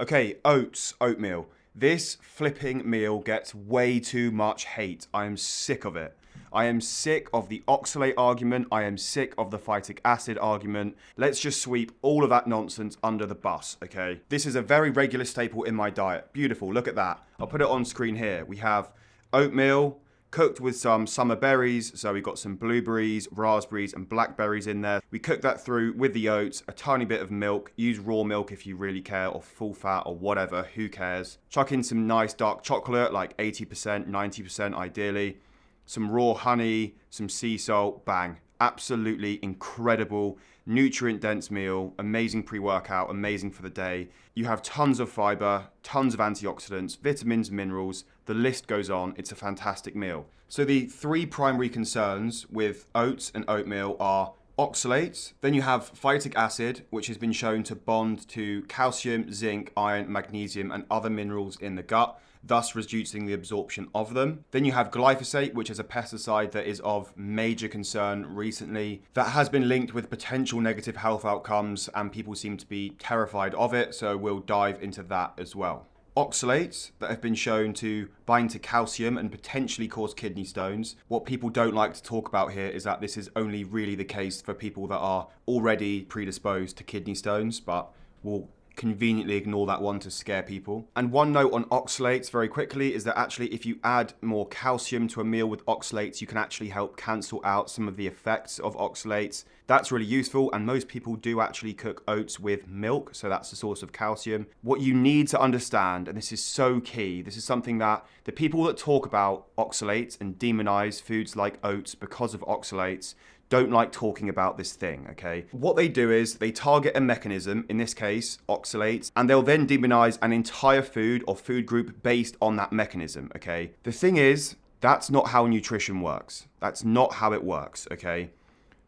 Okay, oats, oatmeal. This flipping meal gets way too much hate. I am sick of it. I am sick of the oxalate argument. I am sick of the phytic acid argument. Let's just sweep all of that nonsense under the bus, okay? This is a very regular staple in my diet. Beautiful, look at that. I'll put it on screen here. We have oatmeal, cooked with some summer berries. So we've got some blueberries, raspberries, and blackberries in there. We cook that through with the oats, a tiny bit of milk. Use raw milk if you really care, or full fat, or whatever, who cares. Chuck in some nice dark chocolate, like 80%, 90% ideally. Some raw honey, some sea salt, bang. Absolutely incredible, nutrient-dense meal, amazing pre-workout, amazing for the day. You have tons of fiber, tons of antioxidants, vitamins, minerals. The list goes on. It's a fantastic meal. So the three primary concerns with oats and oatmeal are oxalates. Then you have phytic acid, which has been shown to bond to calcium, zinc, iron, magnesium, and other minerals in the gut, thus reducing the absorption of them. Then you have glyphosate, which is a pesticide that is of major concern recently, that has been linked with potential negative health outcomes, and people seem to be terrified of it, so we'll dive into that as well. Oxalates that have been shown to bind to calcium and potentially cause kidney stones. What people don't like to talk about here is that this is only really the case for people that are already predisposed to kidney stones, but we'll conveniently ignore that one to scare people. And one note on oxalates very quickly is that actually if you add more calcium to a meal with oxalates, you can actually help cancel out some of the effects of oxalates. That's really useful, and most people do actually cook oats with milk, so that's the source of calcium. What you need to understand, and this is so key, this is something that the people that talk about oxalates and demonize foods like oats because of oxalates don't like talking about this thing, okay? What they do is they target a mechanism, in this case, oxalates, and they'll then demonize an entire food or food group based on that mechanism, okay? The thing is, that's not how nutrition works. That's not how it works, okay?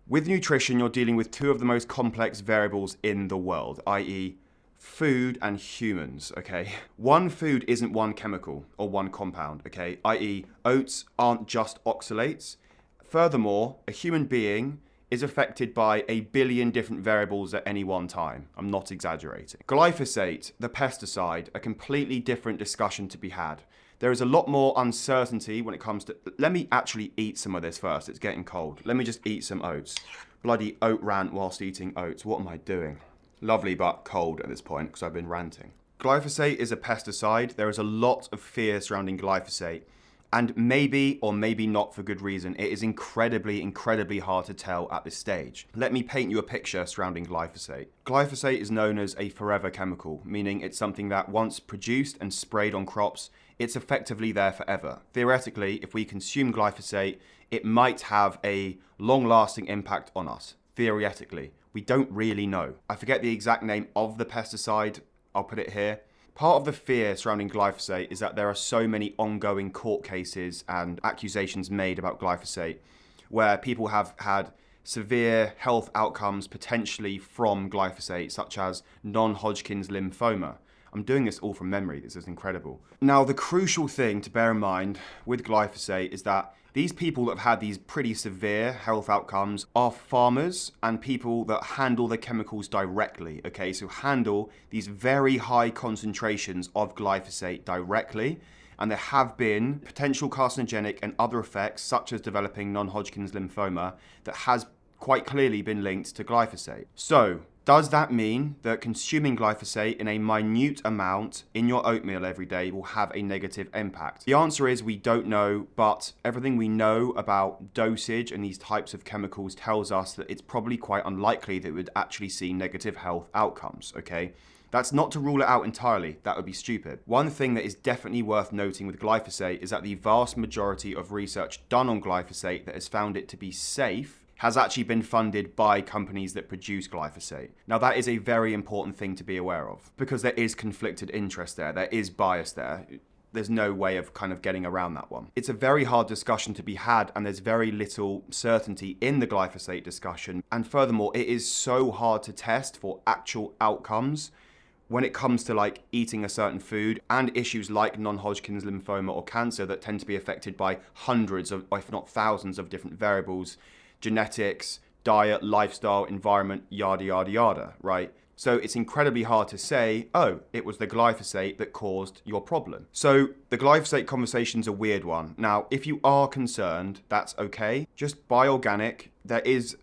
With nutrition, you're dealing with two of the most complex variables in the world, i.e., food and humans, okay? One food isn't one chemical or one compound, okay? I.e., oats aren't just oxalates. Furthermore, a human being is affected by a billion different variables at any one time. I'm not exaggerating. Glyphosate, the pesticide, a completely different discussion to be had. There is a lot more uncertainty when it comes to... Let me actually eat some of this first. It's getting cold. Let me just eat some oats. Bloody oat rant whilst eating oats. What am I doing? Lovely, but cold at this point because I've been ranting. Glyphosate is a pesticide. There is a lot of fear surrounding glyphosate. And maybe or maybe not for good reason, it is incredibly, incredibly hard to tell at this stage. Let me paint you a picture surrounding glyphosate. Glyphosate is known as a forever chemical, meaning it's something that once produced and sprayed on crops, it's effectively there forever. Theoretically, if we consume glyphosate, it might have a long-lasting impact on us. Theoretically, we don't really know. I forget the exact name of the pesticide. I'll put it here. Part of the fear surrounding glyphosate is that there are so many ongoing court cases and accusations made about glyphosate where people have had severe health outcomes potentially from glyphosate, such as non-Hodgkin's lymphoma. I'm doing this all from memory. This is incredible. Now, the crucial thing to bear in mind with glyphosate is that these people that have had these pretty severe health outcomes are farmers and people that handle the chemicals directly, okay? So handle these very high concentrations of glyphosate directly. And there have been potential carcinogenic and other effects, such as developing non-Hodgkin's lymphoma, that has quite clearly been linked to glyphosate. So, does that mean that consuming glyphosate in a minute amount in your oatmeal every day will have a negative impact? The answer is we don't know, but everything we know about dosage and these types of chemicals tells us that it's probably quite unlikely that we would actually see negative health outcomes, okay? That's not to rule it out entirely. That would be stupid. One thing that is definitely worth noting with glyphosate is that the vast majority of research done on glyphosate that has found it to be safe has actually been funded by companies that produce glyphosate. Now, that is a very important thing to be aware of because there is conflicted interest there. There is bias there. There's no way of kind of getting around that one. It's a very hard discussion to be had, and there's very little certainty in the glyphosate discussion. And furthermore, it is so hard to test for actual outcomes when it comes to like eating a certain food and issues like non-Hodgkin's lymphoma or cancer that tend to be affected by hundreds of, if not thousands of different variables, genetics, diet, lifestyle, environment, yada, yada, yada, right? So it's incredibly hard to say, oh, it was the glyphosate that caused your problem. So the glyphosate conversation's a weird one. Now, if you are concerned, that's okay. Just buy organic. There is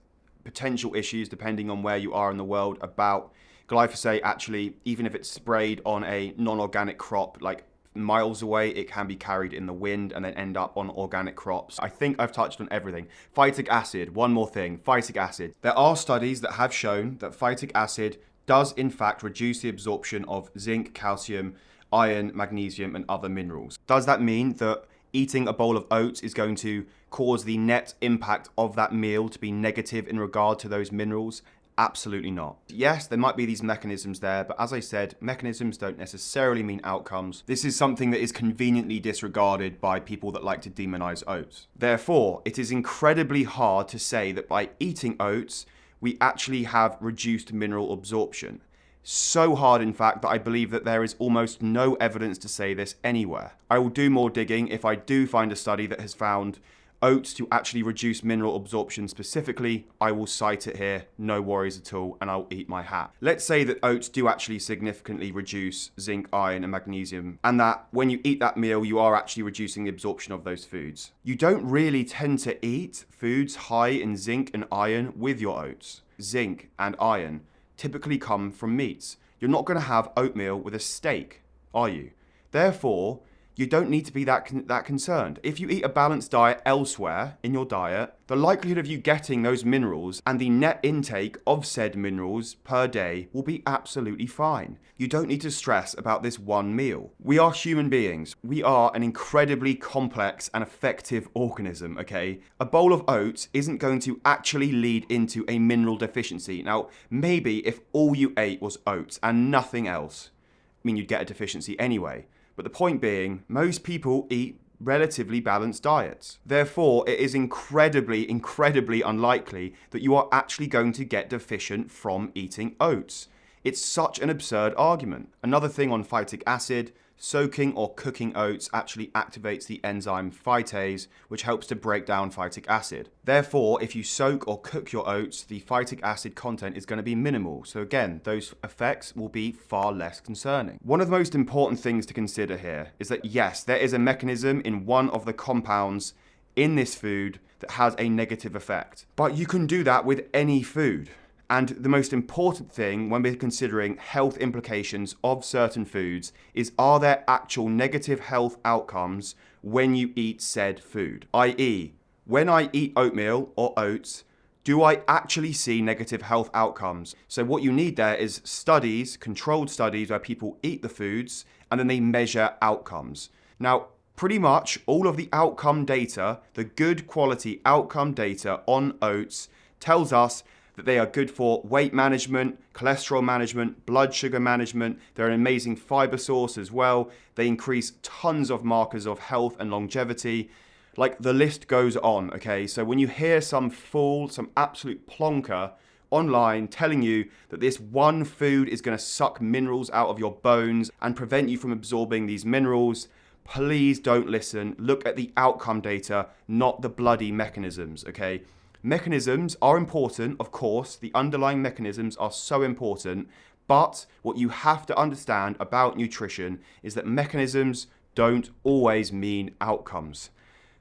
potential issues depending on where you are in the world about glyphosate actually, even if it's sprayed on a non-organic crop, like miles away, it can be carried in the wind and then end up on organic crops. I think I've touched on everything. Phytic acid, one more thing, phytic acid. There are studies that have shown that phytic acid does in fact reduce the absorption of zinc, calcium, iron, magnesium, and other minerals. Does that mean that eating a bowl of oats is going to cause the net impact of that meal to be negative in regard to those minerals? Absolutely not. Yes, there might be these mechanisms there, but as I said, mechanisms don't necessarily mean outcomes. This is something that is conveniently disregarded by people that like to demonize oats. Therefore, it is incredibly hard to say that by eating oats, we actually have reduced mineral absorption. So hard, in fact, that I believe that there is almost no evidence to say this anywhere. I will do more digging if I do find a study that has found oats to actually reduce mineral absorption specifically. I will cite it here, no worries at all, and I'll eat my hat. Let's say that oats do actually significantly reduce zinc, iron, and magnesium, and that when you eat that meal, you are actually reducing the absorption of those foods. You don't really tend to eat foods high in zinc and iron with your oats. Zinc and iron typically come from meats. You're not going to have oatmeal with a steak, are you? Therefore, you don't need to be that concerned. If you eat a balanced diet elsewhere in your diet, the likelihood of you getting those minerals and the net intake of said minerals per day will be absolutely fine. You don't need to stress about this one meal. We are human beings. We are an incredibly complex and effective organism, okay? A bowl of oats isn't going to actually lead into a mineral deficiency. Now, maybe if all you ate was oats and nothing else, I mean, you'd get a deficiency anyway. But the point being, most people eat relatively balanced diets. Therefore, it is incredibly unlikely that you are actually going to get deficient from eating oats. It's such an absurd argument. Another thing on phytic acid, soaking or cooking oats actually activates the enzyme phytase, which helps to break down phytic acid. Therefore, if you soak or cook your oats, the phytic acid content is going to be minimal. So again, those effects will be far less concerning. One of the most important things to consider here is that yes, there is a mechanism in one of the compounds in this food that has a negative effect. But you can do that with any food. And the most important thing when we're considering health implications of certain foods is, are there actual negative health outcomes when you eat said food? I.e., when I eat oatmeal or oats, do I actually see negative health outcomes? So what you need there is studies, controlled studies where people eat the foods and then they measure outcomes. Now, pretty much all of the outcome data, the good quality outcome data on oats tells us that they are good for weight management, cholesterol management, blood sugar management. They're an amazing fiber source as well. They increase tons of markers of health and longevity. Like, the list goes on, okay? So when you hear some fool, some absolute plonker online telling you that this one food is going to suck minerals out of your bones and prevent you from absorbing these minerals, please don't listen. Look at the outcome data, not the bloody mechanisms, okay? Mechanisms are important, of course. The underlying mechanisms are so important. But what you have to understand about nutrition is that mechanisms don't always mean outcomes.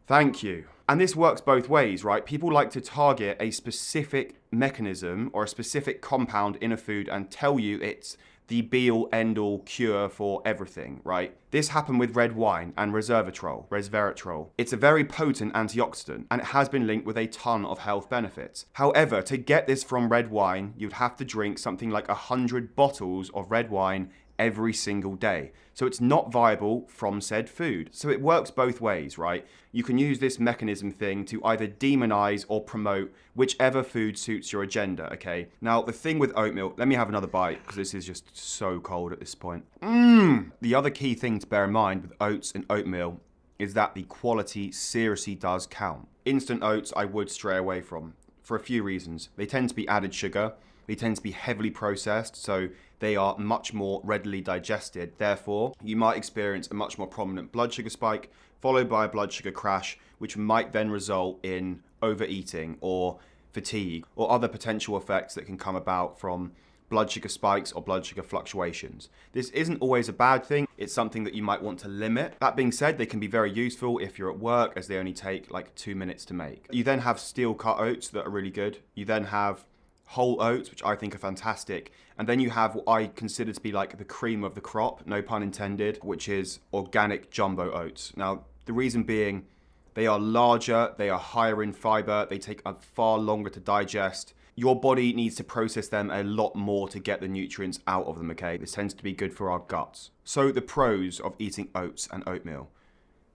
Thank you. And this works both ways, right? People like to target a specific mechanism or a specific compound in a food and tell you it's the be-all, end-all cure for everything, right? This happened with red wine and resveratrol. It's a very potent antioxidant, and it has been linked with a ton of health benefits. However, to get this from red wine, you'd have to drink something like 100 bottles of red wine every single day. So it's not viable from said food. So it works both ways, right? You can use this mechanism thing to either demonize or promote whichever food suits your agenda, okay? Now, the thing with oatmeal, let me have another bite because this is just so cold at this point. The other key thing to bear in mind with oats and oatmeal is that the quality seriously does count. Instant oats I would stray away from for a few reasons. They tend to be added sugar. They tend to be heavily processed, so they are much more readily digested. Therefore, you might experience a much more prominent blood sugar spike, followed by a blood sugar crash, which might then result in overeating or fatigue or other potential effects that can come about from blood sugar spikes or blood sugar fluctuations. This isn't always a bad thing. It's something that you might want to limit. That being said, they can be very useful if you're at work, as they only take like 2 minutes to make. You then have steel cut oats that are really good. You then have whole oats, which I think are fantastic. And then you have what I consider to be like the cream of the crop, no pun intended, which is organic jumbo oats. Now, the reason being, they are larger, they are higher in fiber, they take far longer to digest. Your body needs to process them a lot more to get the nutrients out of them, okay? This tends to be good for our guts. So the pros of eating oats and oatmeal.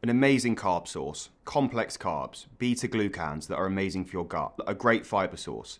An amazing carb source, complex carbs, beta-glucans that are amazing for your gut, a great fiber source.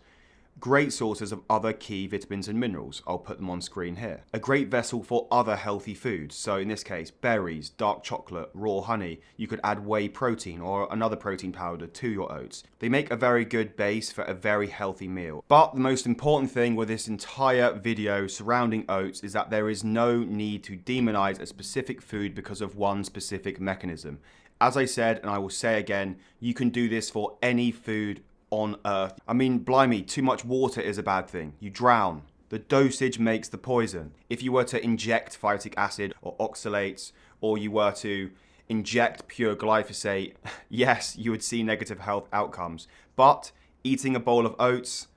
Great sources of other key vitamins and minerals. I'll put them on screen here. A great vessel for other healthy foods. So in this case, berries, dark chocolate, raw honey. You could add whey protein or another protein powder to your oats. They make a very good base for a very healthy meal. But the most important thing with this entire video surrounding oats is that there is no need to demonize a specific food because of one specific mechanism. As I said, and I will say again, you can do this for any food on earth. I mean, blimey, too much water is a bad thing. You drown. The dosage makes the poison. If you were to inject phytic acid or oxalates, or you were to inject pure glyphosate, yes, you would see negative health outcomes. But eating a bowl of oats,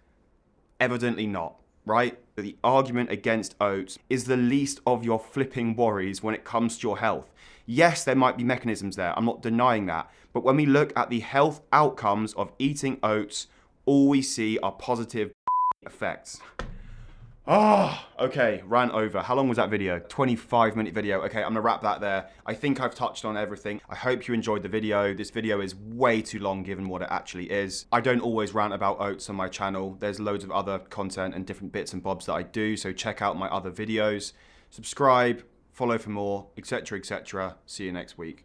evidently not, right? The argument against oats is the least of your flipping worries when it comes to your health. Yes, there might be mechanisms there. I'm not denying that. But when we look at the health outcomes of eating oats, all we see are positive effects. Okay, rant over. How long was that video? 25-minute video. Okay, I'm gonna wrap that there. I think I've touched on everything. I hope you enjoyed the video. This video is way too long given what it actually is. I don't always rant about oats on my channel. There's loads of other content and different bits and bobs that I do, so check out my other videos. Subscribe, follow for more, etc., etc. See you next week.